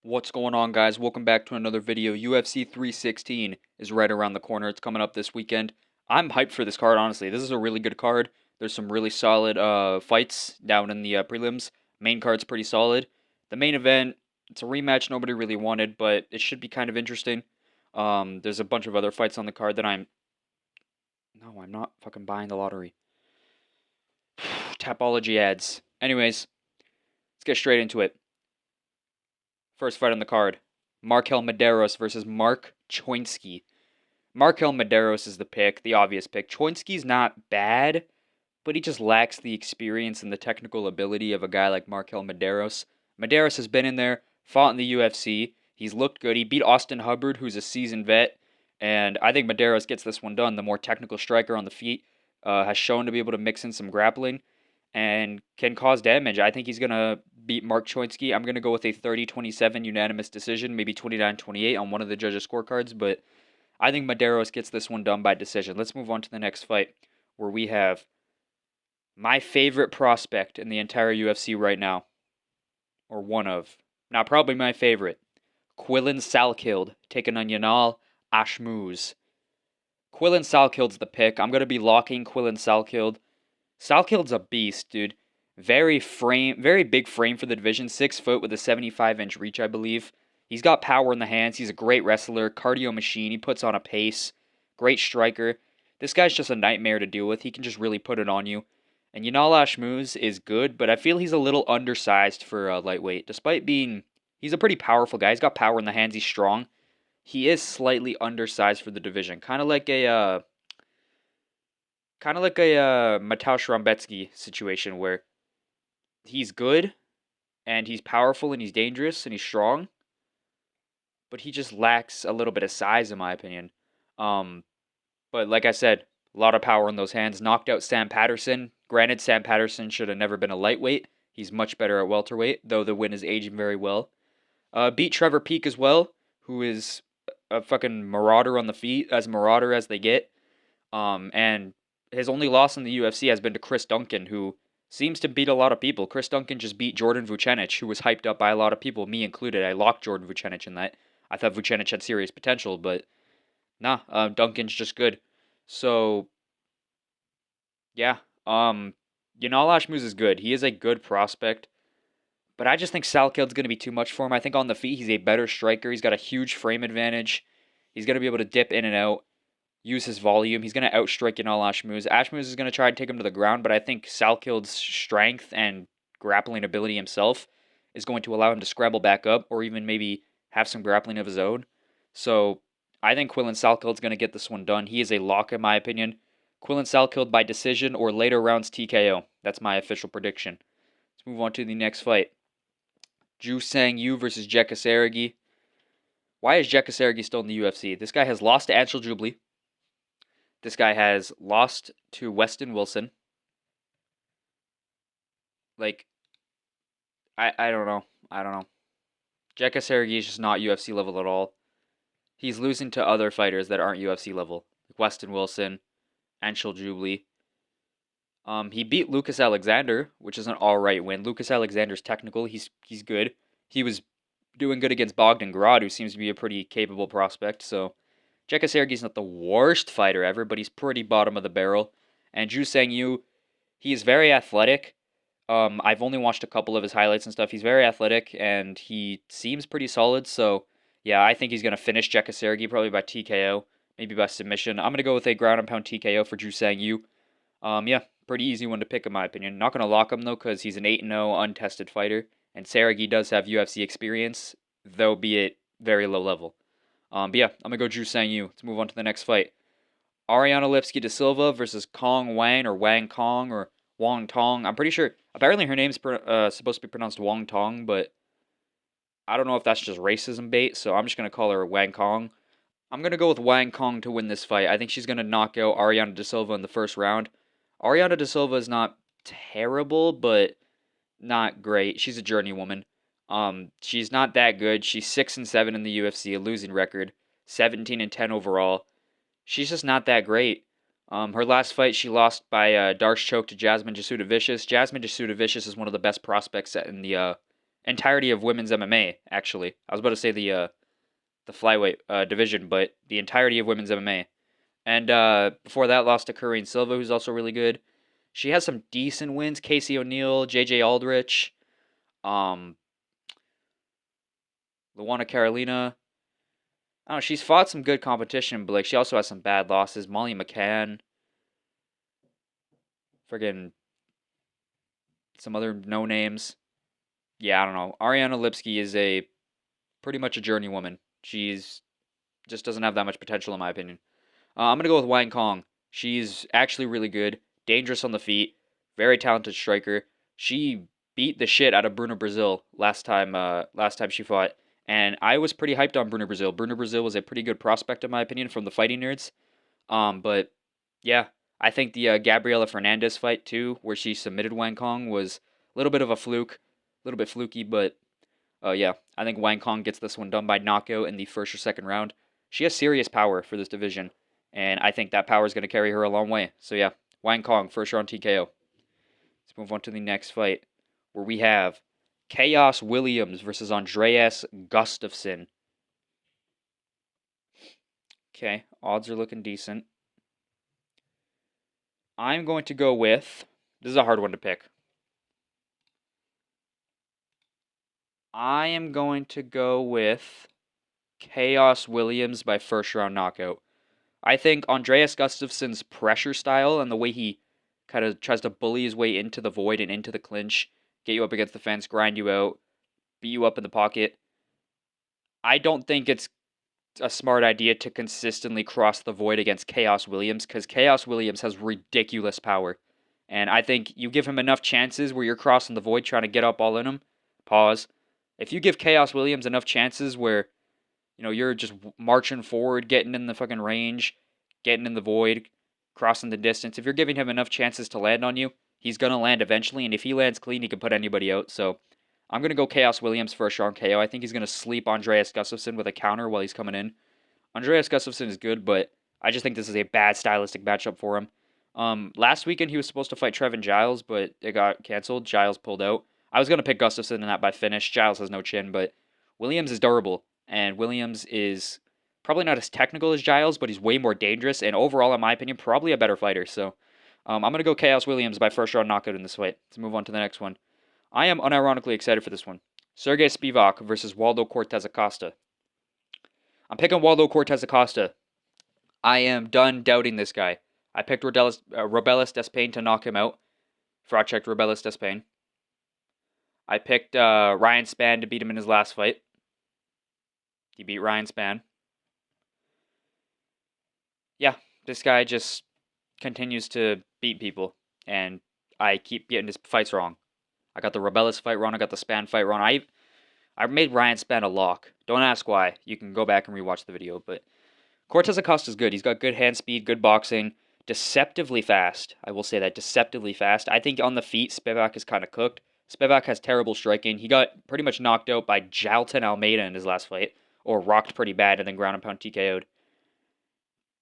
What's going on, guys? Welcome back to another video. UFC 316 is right around the corner. It's coming up this weekend. I'm hyped for this card, honestly. This is a really good card. There's some really solid fights down in the prelims. Main card's pretty solid. The main event, it's a rematch nobody really wanted, but it should be kind of interesting. There's a bunch of other fights on the card that I'm not fucking buying the lottery. Tapology ads. Anyways, let's get straight into it. First fight on the card. Markel Medeiros versus Mark Choinski. Markel Medeiros is the pick, the obvious pick. Choinski's not bad, but he just lacks the experience and the technical ability of a guy like Markel Medeiros. Medeiros has been in there, fought in the UFC. He's looked good. He beat Austin Hubbard, who's a seasoned vet, and I think Medeiros gets this one done. The more technical striker on the feet has shown to be able to mix in some grappling and can cause damage. I think he's going to beat Mark Choinski. I'm going to go with a 30-27 unanimous decision, maybe 29-28 on one of the judges' scorecards, but I think Medeiros gets this one done by decision. Let's move on to the next fight, where we have my favorite prospect in the entire UFC right now, or one of. Now, probably my favorite. Quillan Salkild taking on Yanal Ashmouz. Quillan Salkild's the pick. I'm going to be locking Quillan Salkild. Salkild's a beast, dude. Very big frame for the division. 6 foot with a 75-inch reach, I believe. He's got power in the hands. He's a great wrestler, cardio machine. He puts on a pace. Great striker. This guy's just a nightmare to deal with. He can just really put it on you. And Yanal Ashmouz is good, but I feel he's a little undersized for a lightweight. He's a pretty powerful guy. He's got power in the hands. He's strong. He is slightly undersized for the division, kind of like a Mateusz Rambecki situation where he's good and he's powerful and he's dangerous and he's strong, but he just lacks a little bit of size in my opinion. Um, but like I said, a lot of power in those hands. Knocked out Sam Patterson. Granted, Sam Patterson should have never been a lightweight. He's much better at welterweight, though the win is aging very well. Beat Trevor Peek as well, who is a fucking marauder on the feet, as marauder as they get. And his only loss in the UFC has been to Chris Duncan, who seems to beat a lot of people. Chris Duncan just beat Jordan Vucenic, who was hyped up by a lot of people, me included. I locked Jordan Vucenic in that. I thought Vucenic had serious potential, but nah, Duncan's just good. So yeah, Yanal Ashmouz is good. He is a good prospect, but I just think Salkild's going to be too much for him. I think on the feet he's a better striker. He's got a huge frame advantage. He's going to be able to dip in and out, use his volume. He's going to outstrike Yanal Ashmouz. Ashmouz is going to try and take him to the ground, but I think Salkild's strength and grappling ability himself is going to allow him to scrabble back up or even maybe have some grappling of his own. So I think Quillan Salkild's going to get this one done. He is a lock in my opinion. Quillan Salkild by decision or later rounds TKO. That's my official prediction. Let's move on to the next fight. Ju Sang Yu versus Jekka Saragi. Why is Jekka Saragi still in the UFC? This guy has lost to Anshul Jubilee. This guy has lost to Weston Wilson. Like, I don't know. I don't know. Jekka Saragi is just not UFC level at all. He's losing to other fighters that aren't UFC level. Like Weston Wilson, Anshul Jubilee. He beat Lucas Alexander, which is an alright win. Lucas Alexander's technical. He's good. He was doing good against Bogdan Grad, who seems to be a pretty capable prospect. So Jekka Saragi's not the worst fighter ever, but he's pretty bottom of the barrel. And Ju Sang Yu, he is very athletic. I've only watched a couple of his highlights and stuff. He's very athletic and he seems pretty solid. So yeah, I think he's gonna finish Jekka Saragi probably by TKO, maybe by submission. I'm gonna go with a ground and pound TKO for Ju Sang Yu. Yeah, pretty easy one to pick in my opinion. Not gonna lock him though, because he's an 8-0 untested fighter, and Saragi does have UFC experience, though be it very low level. But yeah, I'm gonna go Ju Sang Yu. Let's move on to the next fight. Ariana Lipski da Silva versus Kong Wang or Wang Kong or Wong Tong. I'm pretty sure. Apparently, her name's supposed to be pronounced Wong Tong, but I don't know if that's just racism bait. So I'm just gonna call her Wang Kong. I'm gonna go with Wang Kong to win this fight. I think she's gonna knock out Ariana da Silva in the first round. Ariana da Silva is not terrible, but not great. She's a journeywoman. She's not that good. She's 6-7 in the UFC, a losing record, 17-10 overall. She's just not that great. Her last fight, she lost by Darce choke to Jasmine Jasudavicius. Jasmine Jasudavicius is one of the best prospects in the entirety of women's MMA. Actually, I was about to say the flyweight division, but the entirety of women's MMA. And before that, lost to Corinne Silva, who's also really good. She has some decent wins: Casey O'Neill, J.J. Aldrich, um, Luana Carolina. I don't know. She's fought some good competition, but like she also has some bad losses. Molly McCann, friggin' some other no names. Yeah, I don't know. Ariana Lipsky is a pretty much a journeywoman. She's just doesn't have that much potential in my opinion. I'm gonna go with Wang Kong. She's actually really good, dangerous on the feet, very talented striker. She beat the shit out of Bruno Brazil last time. Last time she fought, and I was pretty hyped on Bruno Brazil. Bruno Brazil was a pretty good prospect in my opinion from the fighting nerds. But yeah, I think the Gabriela Fernandez fight too, where she submitted Wang Kong, was a little bit of a fluke, a little bit fluky, but yeah, I think Wang Kong gets this one done by knockout in the first or second round. She has serious power for this division, and I think that power is going to carry her a long way. So yeah, Wang Kong, first round TKO. Let's move on to the next fight, where we have Chaos Williams versus Andreas Gustafsson. Okay, odds are looking decent. I'm going to go with. This is a hard one to pick. I am going to go with Chaos Williams by first round knockout. I think Andreas Gustafsson's pressure style and the way he kind of tries to bully his way into the void and into the clinch, get you up against the fence, grind you out, beat you up in the pocket. I don't think it's a smart idea to consistently cross the void against Chaos Williams because Chaos Williams has ridiculous power. And I think you give him enough chances where you're crossing the void trying to get up all in him. Pause. If you give Chaos Williams enough chances where you're just marching forward, getting in the fucking range, getting in the void, crossing the distance. If you're giving him enough chances to land on you, he's gonna land eventually. And if he lands clean, he can put anybody out. So I'm gonna go Chaos Williams for a strong KO. I think he's gonna sleep Andreas Gustafsson with a counter while he's coming in. Andreas Gustafsson is good, but I just think this is a bad stylistic matchup for him. Last weekend he was supposed to fight Trevin Giles, but it got canceled. Giles pulled out. I was gonna pick Gustafsson in that by finish. Giles has no chin, but Williams is durable, and Williams is probably not as technical as Giles, but he's way more dangerous, and overall, in my opinion, probably a better fighter. So I'm gonna go Chaos Williams by first round knockout in this fight. Let's move on to the next one. I am unironically excited for this one. Sergey Spivak versus Waldo Cortez Acosta. I'm picking Waldo Cortez Acosta. I am done doubting this guy. I picked Robelis Despain to knock him out. Fraud checked Robelis Despain. I picked Ryan Spann to beat him in his last fight. He beat Ryan Spann. Yeah, this guy just continues to beat people, and I keep getting his fights wrong. I got the Robelis fight wrong. I got the Spann fight wrong. I made Ryan Spann a lock. Don't ask why. You can go back and rewatch the video, but Cortez Acosta's good. He's got good hand speed, good boxing, deceptively fast. I will say that, deceptively fast. I think on the feet, Spivak is kind of cooked. Spivak has terrible striking. He got pretty much knocked out by Jalton Almeida in his last fight, or rocked pretty bad and then ground and pound TKO'd.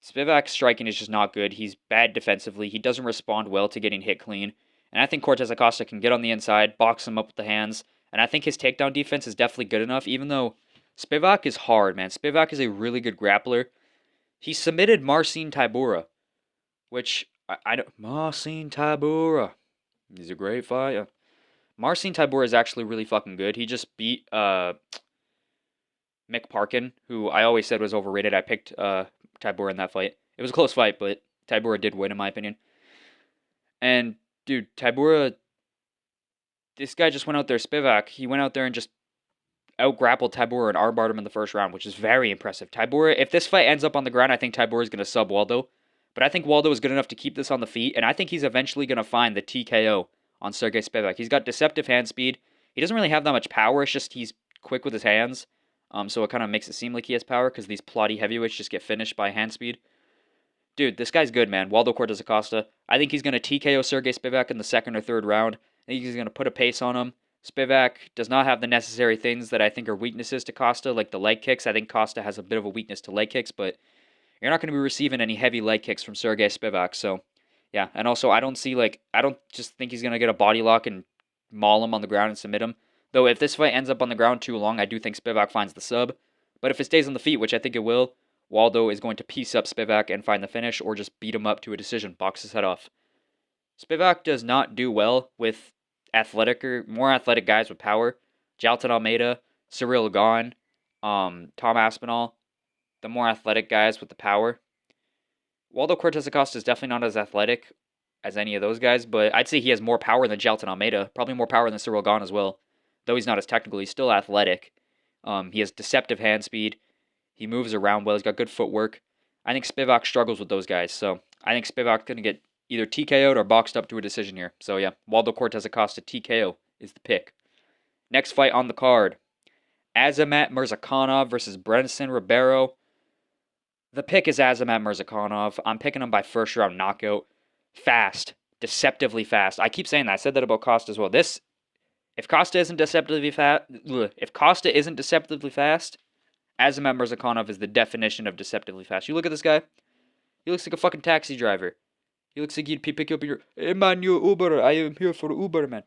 Spivak's striking is just not good. He's bad defensively. He doesn't respond well to getting hit clean. And I think Cortez Acosta can get on the inside, box him up with the hands. And I think his takedown defense is definitely good enough, even though Spivak is hard, man. Spivak is a really good grappler. He submitted Marcin Tybura, which I don't. Marcin Tybura. He's a great fighter. Marcin Tybura is actually really fucking good. He just beat Mick Parkin, who I always said was overrated. I picked Tybura in that fight. It was a close fight, but Tybura did win in my opinion. And dude, Tybura, this guy just went out there, Spivak. He went out there and just out-grappled Tybura and armbarred him in the first round, which is very impressive. Tybura, if this fight ends up on the ground, I think Tybura is going to sub Waldo. But I think Waldo is good enough to keep this on the feet, and I think he's eventually going to find the TKO on Sergey Spivak. He's got deceptive hand speed. He doesn't really have that much power. It's just he's quick with his hands. So it kind of makes it seem like he has power because these plotty heavyweights just get finished by hand speed. Dude, this guy's good, man. Waldo Cortez Acosta. I think he's going to TKO Sergey Spivak in the second or third round. I think he's going to put a pace on him. Spivak does not have the necessary things that I think are weaknesses to Costa, like the leg kicks. I think Costa has a bit of a weakness to leg kicks, but you're not going to be receiving any heavy leg kicks from Sergey Spivak. So, yeah. And also, I don't just think he's going to get a body lock and maul him on the ground and submit him. Though if this fight ends up on the ground too long, I do think Spivak finds the sub. But if it stays on the feet, which I think it will, Waldo is going to piece up Spivak and find the finish, or just beat him up to a decision, box his head off. Spivak does not do well with more athletic guys with power. Jalton Almeida, Cyril Gahn, Tom Aspinall, the more athletic guys with the power. Waldo Cortez Acosta is definitely not as athletic as any of those guys, but I'd say he has more power than Jalton Almeida, probably more power than Cyril Gahn as well. Though he's not as technical, he's still athletic. He has deceptive hand speed. He moves around well. He's got good footwork. I think Spivak struggles with those guys, so I think Spivak's going to get either TKO'd or boxed up to a decision here. So yeah, Waldo Cortez Acosta TKO is the pick. Next fight on the card, Azamat Murzakanov versus Brenson Ribeiro. The pick is Azamat Murzakanov. I'm picking him by first round knockout. Fast. Deceptively fast. I keep saying that. I said that about Costa as well. If Costa isn't deceptively fast, Azamat Murzakanov is the definition of deceptively fast. You look at this guy. He looks like a fucking taxi driver. He looks like he'd pick you up in your, hey man, you Uber. I am here for Uber, man.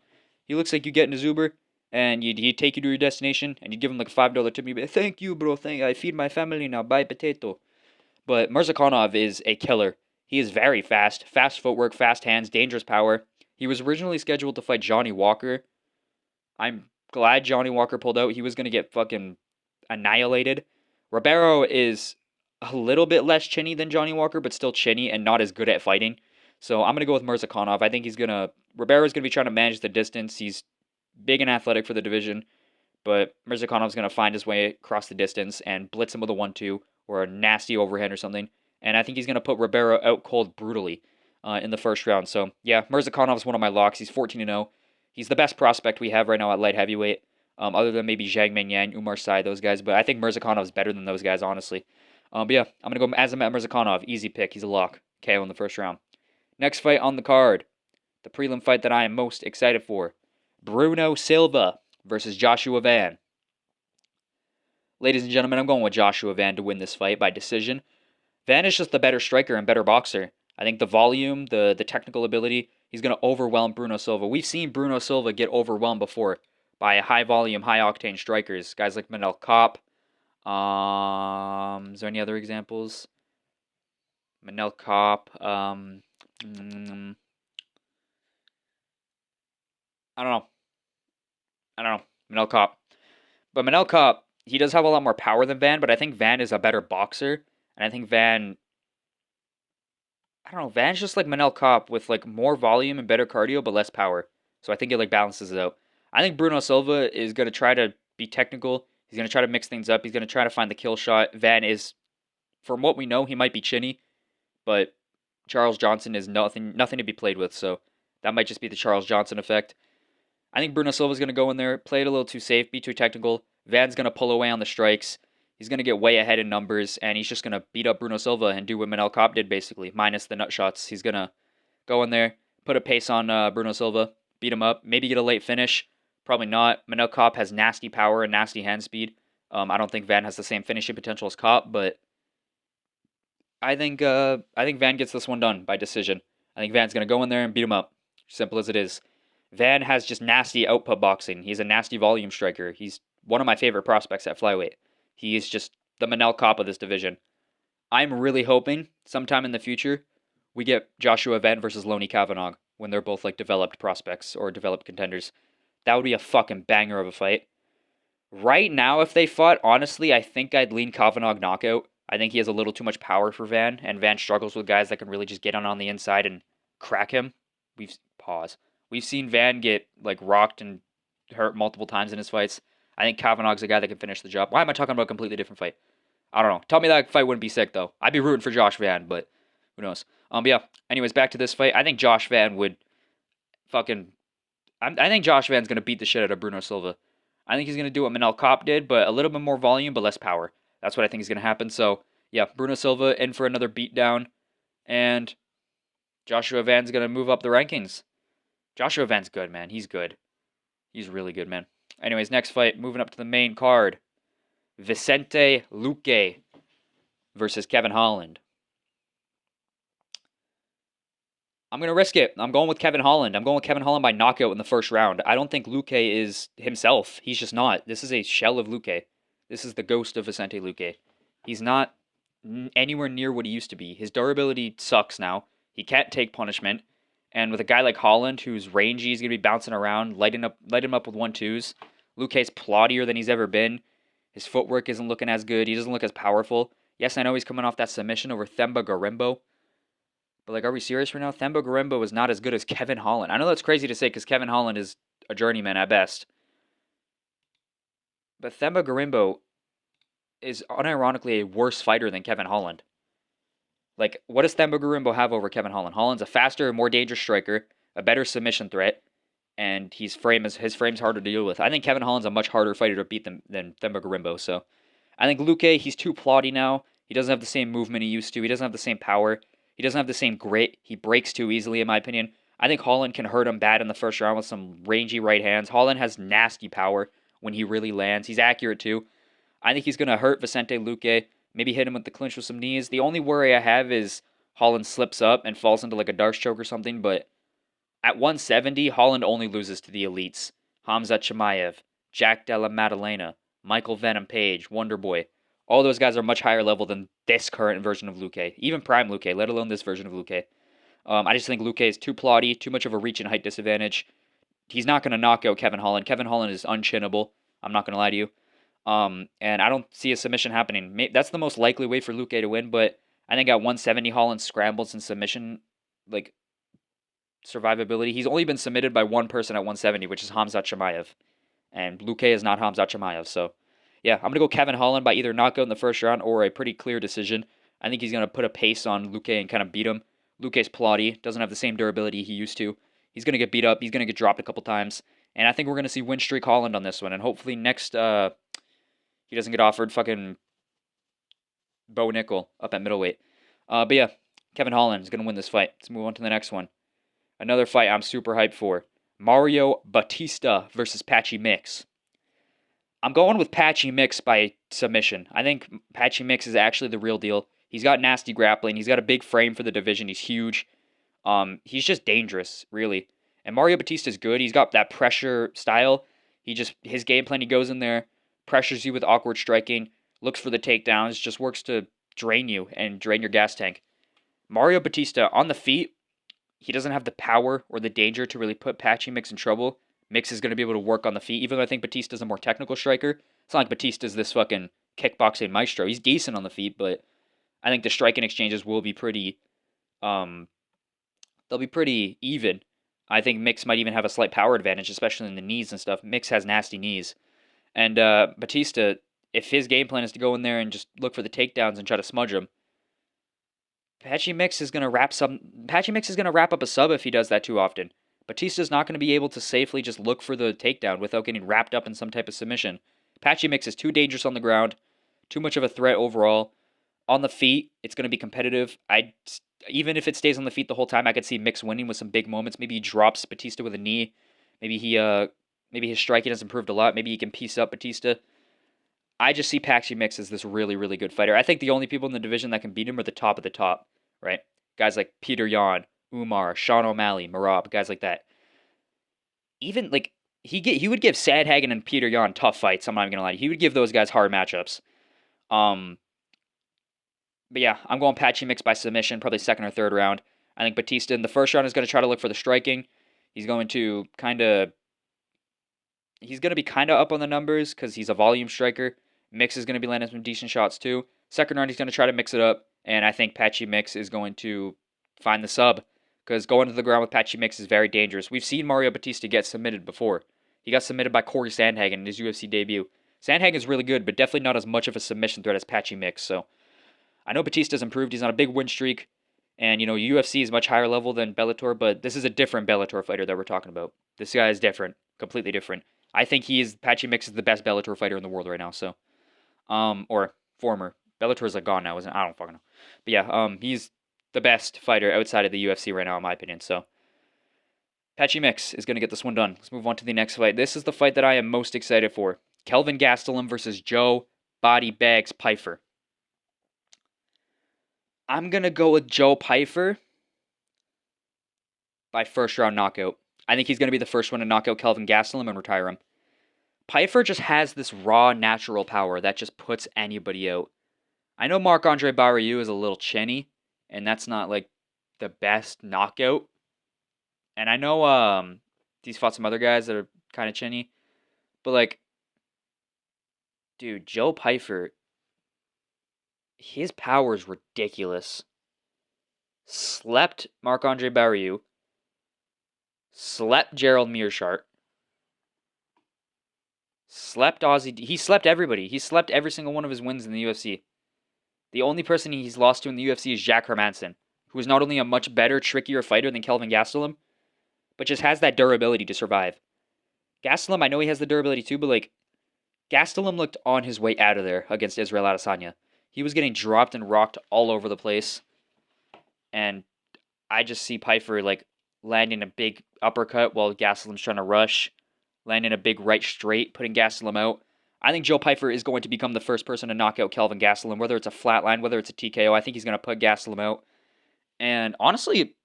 He looks like you get in his Uber and he'd take you to your destination and you'd give him like a $5 tip. And you'd be like, thank you, bro. I feed my family now. Buy potato. But Murzakanov is a killer. He is very fast. Fast footwork, fast hands, dangerous power. He was originally scheduled to fight Johnny Walker. I'm glad Johnny Walker pulled out. He was going to get fucking annihilated. Ribeiro is a little bit less chinny than Johnny Walker, but still chinny and not as good at fighting. So I'm going to go with Murzakanov. I think Ribeiro's going to be trying to manage the distance. He's big and athletic for the division, but Mirzakanov's going to find his way across the distance and blitz him with a 1-2 or a nasty overhand or something. And I think he's going to put Ribeiro out cold brutally in the first round. So yeah, Mirzakanov's one of my locks. He's 14-0. He's the best prospect we have right now at light heavyweight, other than maybe Zhang Minyan, Umar Sy, those guys. But I think Mirzakanov's better than those guys, honestly. But yeah, I'm going to go Azamat Murzakanov. Easy pick. He's a lock. KO in the first round. Next fight on the card, the prelim fight that I am most excited for, Bruno Silva versus Joshua Van. Ladies and gentlemen, I'm going with Joshua Van to win this fight by decision. Van is just the better striker and better boxer. I think the volume, the technical ability, he's going to overwhelm Bruno Silva. We've seen Bruno Silva get overwhelmed before by high volume, high octane strikers. Guys like Manel Kopp. Is there any other examples? Manel Kopp. I don't know. Manel Kopp. But Manel Kopp, he does have a lot more power than Van, but I think Van is a better boxer. And I think Van's just like Manel Kopp with like more volume and better cardio, but less power. So I think it like balances it out. I think Bruno Silva is going to try to be technical. He's going to try to mix things up. He's going to try to find the kill shot. Van is, from what we know, he might be chinny, but Charles Johnson is nothing to be played with. So that might just be the Charles Johnson effect. I think Bruno Silva's going to go in there, play it a little too safe, be too technical. Van's going to pull away on the strikes. He's going to get way ahead in numbers, and he's just going to beat up Bruno Silva and do what Manel Kopp did, basically, minus the nut shots. He's going to go in there, put a pace on Bruno Silva, beat him up, maybe get a late finish. Probably not. Manel Kopp has nasty power and nasty hand speed. I don't think Van has the same finishing potential as Kopp, but I think Van gets this one done by decision. I think Van's going to go in there and beat him up. Simple as it is. Van has just nasty output boxing. He's a nasty volume striker. He's one of my favorite prospects at flyweight. He is just the Manel Kopp of this division. I'm really hoping sometime in the future we get Joshua Van versus Loney Kavanagh when they're both like developed prospects or developed contenders. That would be a fucking banger of a fight. Right now, if they fought, honestly, I think I'd lean Kavanagh knockout. I think he has a little too much power for Van, and Van struggles with guys that can really just get on the inside and crack him. We've seen Van get like rocked and hurt multiple times in his fights. I think Kavanagh's a guy that can finish the job. Why am I talking about a completely different fight? I don't know. Tell me that fight wouldn't be sick though. I'd be rooting for Josh Van, but who knows? But yeah. Anyways, back to this fight. I think Josh Van would fucking. I think Josh Van's gonna beat the shit out of Bruno Silva. I think he's gonna do what Manel Kopp did, but a little bit more volume, but less power. That's what I think is gonna happen. So yeah, Bruno Silva in for another beatdown, and Joshua Van's gonna move up the rankings. Joshua Van's good, man. He's good. He's really good, man. Anyways, next fight, moving up to the main card. Vicente Luque versus Kevin Holland. I'm gonna risk it. I'm going with Kevin Holland. I'm going with Kevin Holland by knockout in the first round. I don't think Luque is himself. He's just not. This is a shell of Luque. This is the ghost of Vicente Luque. He's not anywhere near what he used to be. His durability sucks now. He can't take punishment. And with a guy like Holland, who's rangy, he's gonna be bouncing around, light him up with 1-2s. Luque's plottier than he's ever been. His footwork isn't looking as good. He doesn't look as powerful. Yes, I know he's coming off that submission over Themba Garimbo. But like, are we serious right now? Themba Garimbo is not as good as Kevin Holland. I know that's crazy to say because Kevin Holland is a journeyman at best. But Themba Garimbo is unironically a worse fighter than Kevin Holland. Like, what does Themba Garimbo have over Kevin Holland? Holland's a faster, more dangerous striker, a better submission threat, and his frame's harder to deal with. I think Kevin Holland's a much harder fighter to beat than Themba Garimbo. So I think Luque, he's too plotty now. He doesn't have the same movement he used to. He doesn't have the same power. He doesn't have the same grit. He breaks too easily, in my opinion. I think Holland can hurt him bad in the first round with some rangy right hands. Holland has nasty power when he really lands. He's accurate too. I think he's going to hurt Vicente Luque. Maybe hit him with the clinch with some knees. The only worry I have is Holland slips up and falls into like a Darce choke or something. But at 170, Holland only loses to the elites. Hamza Chimaev, Jack Della Maddalena, Michael Venom Page, Wonderboy. All those guys are much higher level than this current version of Luque. Even Prime Luque, let alone this version of Luque. I just think Luque is too plotty, too much of a reach and height disadvantage. He's not going to knock out Kevin Holland. Kevin Holland is unchinnable. I'm not going to lie to you. And I don't see a submission happening. That's the most likely way for Luque to win, but I think at 170, Holland scrambles in submission, like, survivability. He's only been submitted by one person at 170, which is Hamzat Chimaev. And Luque is not Hamzat Chimaev. So, yeah, I'm going to go Kevin Holland by either knockout in the first round or a pretty clear decision. I think he's going to put a pace on Luque and kind of beat him. Luque's plotty, doesn't have the same durability he used to. He's going to get beat up. He's going to get dropped a couple times. And I think we're going to see win streak Holland on this one. And hopefully next, he doesn't get offered fucking Bo Nickel up at middleweight. But yeah, Kevin Holland is going to win this fight. Let's move on to the next one. Another fight I'm super hyped for. Mario Batista versus Patchy Mix. I'm going with Patchy Mix by submission. I think Patchy Mix is actually the real deal. He's got nasty grappling. He's got a big frame for the division. He's huge. He's just dangerous, really. And Mario Batista's good. He's got that pressure style. His game plan, he goes in there, pressures you with awkward striking, looks for the takedowns, just works to drain you and drain your gas tank. Mario Batista on the feet, he doesn't have the power or the danger to really put Patchy Mix in trouble. Mix is going to be able to work on the feet, even though I think Batista's a more technical striker. It's not like Batista's this fucking kickboxing maestro. He's decent on the feet, but I think the striking exchanges will be pretty, they'll be pretty even. I think Mix might even have a slight power advantage, especially in the knees and stuff. Mix has nasty knees. And Batista, if his game plan is to go in there and just look for the takedowns and try to smudge him, Patchy Mix is gonna wrap up a sub if he does that too often. Batista's not going to be able to safely just look for the takedown without getting wrapped up in some type of submission. Patchy Mix is too dangerous on the ground, too much of a threat overall. On the feet, it's going to be competitive. Even if it stays on the feet the whole time, I could see Mix winning with some big moments. Maybe he drops Batista with a knee. Maybe his striking has improved a lot. Maybe he can piece up Batista. I just see Patchy Mix as this really, really good fighter. I think the only people in the division that can beat him are the top of the top, right? Guys like Peter Yan, Umar, Sean O'Malley, Marab, guys like that. Even like he would give Sadhagen and Peter Yan tough fights. I'm not even gonna lie. He would give those guys hard matchups. Um, but yeah, I'm going Patchy Mix by submission, probably second or third round. I think Batista in the first round is going to try to look for the striking. He's going to be kind of up on the numbers because he's a volume striker. Mix is going to be landing some decent shots too. Second round, he's going to try to mix it up, and I think Patchy Mix is going to find the sub because going to the ground with Patchy Mix is very dangerous. We've seen Mario Batista get submitted before. He got submitted by Corey Sandhagen in his UFC debut. Sandhagen is really good, but definitely not as much of a submission threat as Patchy Mix. So I know Batista's improved. He's on a big win streak, and UFC is much higher level than Bellator, but this is a different Bellator fighter that we're talking about. This guy is different, completely different. I think Patchy Mix is the best Bellator fighter in the world right now. So, or former. Bellator is like gone now, isn't it? I don't fucking know. But yeah, he's the best fighter outside of the UFC right now, in my opinion. So, Patchy Mix is going to get this one done. Let's move on to the next fight. This is the fight that I am most excited for. Kelvin Gastelum versus Joe Body Bags Pyfer. I'm going to go with Joe Pyfer by first round knockout. I think he's going to be the first one to knock out Kelvin Gastelum and retire him. Pfeiffer just has this raw, natural power that just puts anybody out. I know Marc-Andre Barriou is a little chinny, and that's not like the best knockout. And I know he's fought some other guys that are kind of chinny, but like, dude, Joe Pfeiffer, his power is ridiculous. Slept Marc-Andre Barriou, slept Gerald Mearshart, slept Ozzy. He slept everybody. He slept every single one of his wins in the UFC. The only person he's lost to in the UFC is Jack Hermanson, who is not only a much better, trickier fighter than Kelvin Gastelum, but just has that durability to survive. Gastelum, I know he has the durability too, but like, Gastelum looked on his way out of there against Israel Adesanya. He was getting dropped and rocked all over the place, and I just see Pfeiffer like landing a big uppercut while Gastelum's trying to rush, landing a big right straight, putting Gastelum out. I think Joe Pfeiffer is going to become the first person to knock out Kelvin Gastelum, whether it's a flatline, whether it's a TKO. I think he's going to put Gastelum out. And honestly,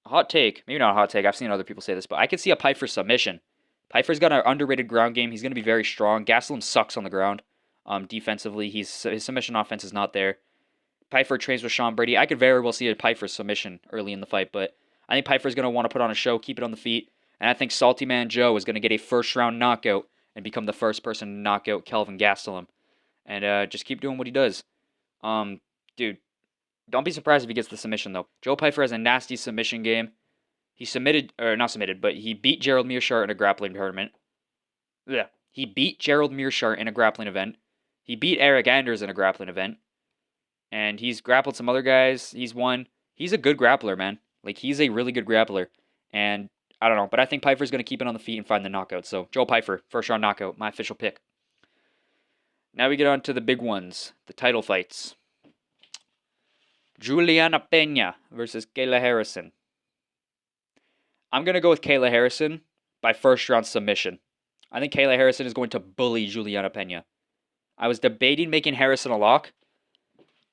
hot take, maybe not a hot take, I've seen other people say this, but I could see a Pfeiffer submission. Pfeiffer's got an underrated ground game. He's going to be very strong. Gastelum sucks on the ground. Defensively, his submission offense is not there. Pfeiffer trains with Sean Brady. I could very well see a Pfeiffer submission early in the fight, but I think Pfeiffer's going to want to put on a show, keep it on the feet, and I think Salty Man Joe is going to get a first-round knockout and become the first person to knock out Kelvin Gastelum, and just keep doing what he does. Dude, don't be surprised if he gets the submission, though. Joe Pfeiffer has a nasty submission game. He submitted, or not submitted, but he beat Gerald Mearshart in a grappling tournament. Yeah. He beat Gerald Mearshart in a grappling event. He beat Eric Anders in a grappling event. And he's grappled some other guys. He's won. He's a good grappler, man. Like, he's a really good grappler. And I don't know, but I think Pfeiffer's going to keep it on the feet and find the knockout. So, Joe Pfeiffer, first round knockout, my official pick. Now we get on to the big ones, the title fights. Juliana Pena versus Kayla Harrison. I'm going to go with Kayla Harrison by first round submission. I think Kayla Harrison is going to bully Juliana Pena. I was debating making Harrison a lock,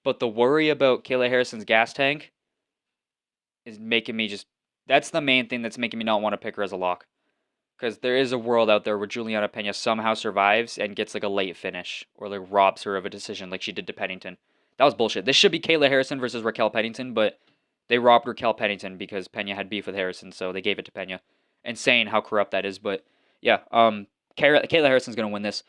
but the worry about Kayla Harrison's gas tank is making me just... That's the main thing that's making me not want to pick her as a lock. Because there is a world out there where Juliana Pena somehow survives and gets like a late finish, or like robs her of a decision like she did to Pennington. That was bullshit. This should be Kayla Harrison versus Raquel Pennington, but they robbed Raquel Pennington because Pena had beef with Harrison, so they gave it to Pena. Insane how corrupt that is, but yeah, Kayla Harrison's going to win this.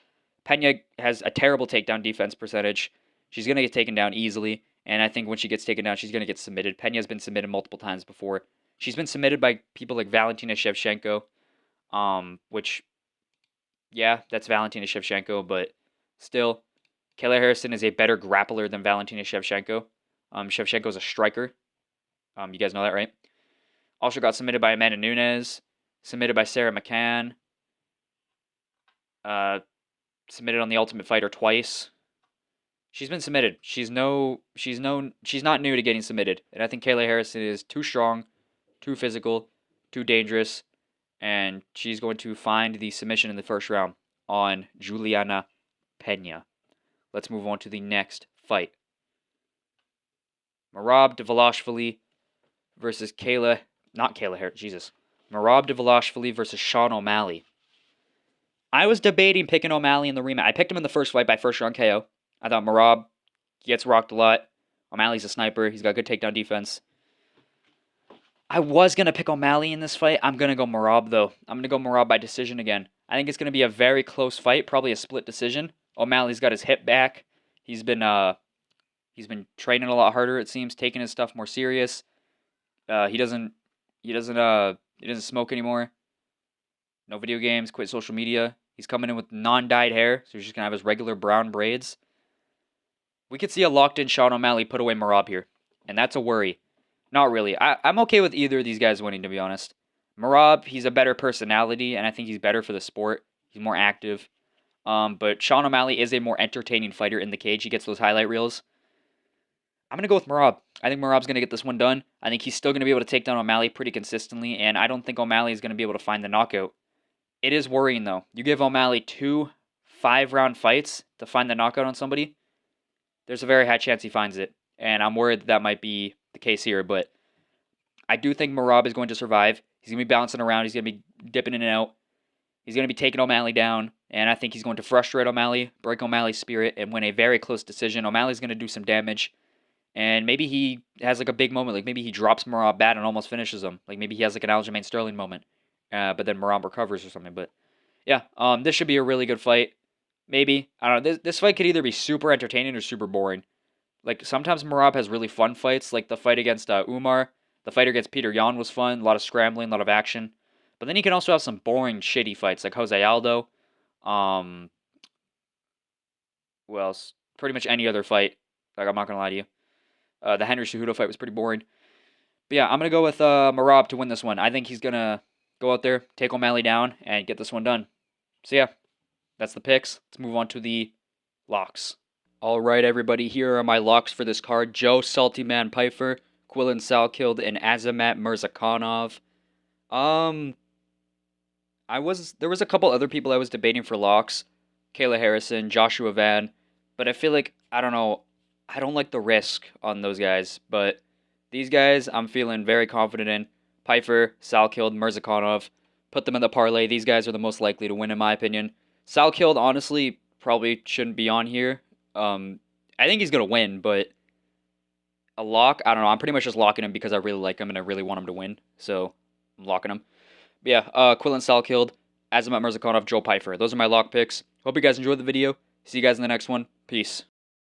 Pena has a terrible takedown defense percentage. She's going to get taken down easily, and I think when she gets taken down, she's going to get submitted. Pena's been submitted multiple times before. She's been submitted by people like Valentina Shevchenko, which, yeah, that's Valentina Shevchenko, but still, Kayla Harrison is a better grappler than Valentina Shevchenko. Shevchenko's a striker. You guys know that, right? Also got submitted by Amanda Nunes, submitted by Sarah McCann, submitted on The Ultimate Fighter twice. She's been submitted. She's not new to getting submitted. And I think Kayla Harrison is too strong, too physical, too dangerous, and she's going to find the submission in the first round on Juliana Pena. Let's move on to the next fight. Merab Dvalishvili versus Merab Dvalishvili versus Sean O'Malley. I was debating picking O'Malley in the rematch. I picked him in the first fight by first round KO. I thought Merab gets rocked a lot. O'Malley's a sniper. He's got good takedown defense. I was going to pick O'Malley in this fight. I'm going to go Merab, though. I'm going to go Merab by decision again. I think it's going to be a very close fight, probably a split decision. O'Malley's got his hip back. He's been training a lot harder, it seems, taking his stuff more serious. He doesn't smoke anymore. No video games, quit social media. He's coming in with non-dyed hair, so he's just going to have his regular brown braids. We could see a locked-in Sean O'Malley put away Merab here, and that's a worry. Not really. I'm okay with either of these guys winning, to be honest. Merab, he's a better personality, and I think he's better for the sport. He's more active. But Sean O'Malley is a more entertaining fighter in the cage. He gets those highlight reels. I'm going to go with Merab. I think Merab's going to get this one done. I think he's still going to be able to take down O'Malley pretty consistently, and I don't think O'Malley is going to be able to find the knockout. It is worrying, though. You give O'Malley 2 5-round fights to find the knockout on somebody, there's a very high chance he finds it. And I'm worried that might be the case here, but I do think Merab is going to survive. He's going to be bouncing around. He's going to be dipping in and out. He's going to be taking O'Malley down, and I think he's going to frustrate O'Malley, break O'Malley's spirit, and win a very close decision. O'Malley's going to do some damage, and maybe he has like a big moment. Like maybe he drops Merab bad and almost finishes him. Like maybe he has like an Aljamain Sterling moment, but then Merab recovers or something. But yeah, this should be a really good fight. Maybe I don't know. This fight could either be super entertaining or super boring. Like sometimes Merab has really fun fights, like the fight against Umar. The fight against Peter Yan was fun, a lot of scrambling, a lot of action. But then he can also have some boring, shitty fights like Jose Aldo. Um, who else? Pretty much any other fight. Like I'm not gonna lie to you. The Henry Cejudo fight was pretty boring. But yeah, I'm gonna go with Merab to win this one. I think he's gonna go out there, take O'Malley down, and get this one done. So yeah, that's the picks. Let's move on to the locks. All right, everybody. Here are my locks for this card: Joe Salty Man Pfeiffer, Quillen Salkilled, and Azamat Mirzakhanov. Um, there was a couple other people I was debating for locks, Kayla Harrison, Joshua Van, but I feel like I don't know, I don't like the risk on those guys. But these guys, I'm feeling very confident in. Pfeiffer, Salkilled, Mirzakhanov. Put them in the parlay. These guys are the most likely to win, in my opinion. Salkilled, honestly, probably shouldn't be on here. I think he's gonna win, but a lock, I don't know. I'm pretty much just locking him because I really like him and I really want him to win. So I'm locking him. But yeah, Quillen Salkilled, Azamat Mirzakhanov, Joe Pfeiffer. Those are my lock picks. Hope you guys enjoyed the video. See you guys in the next one. Peace.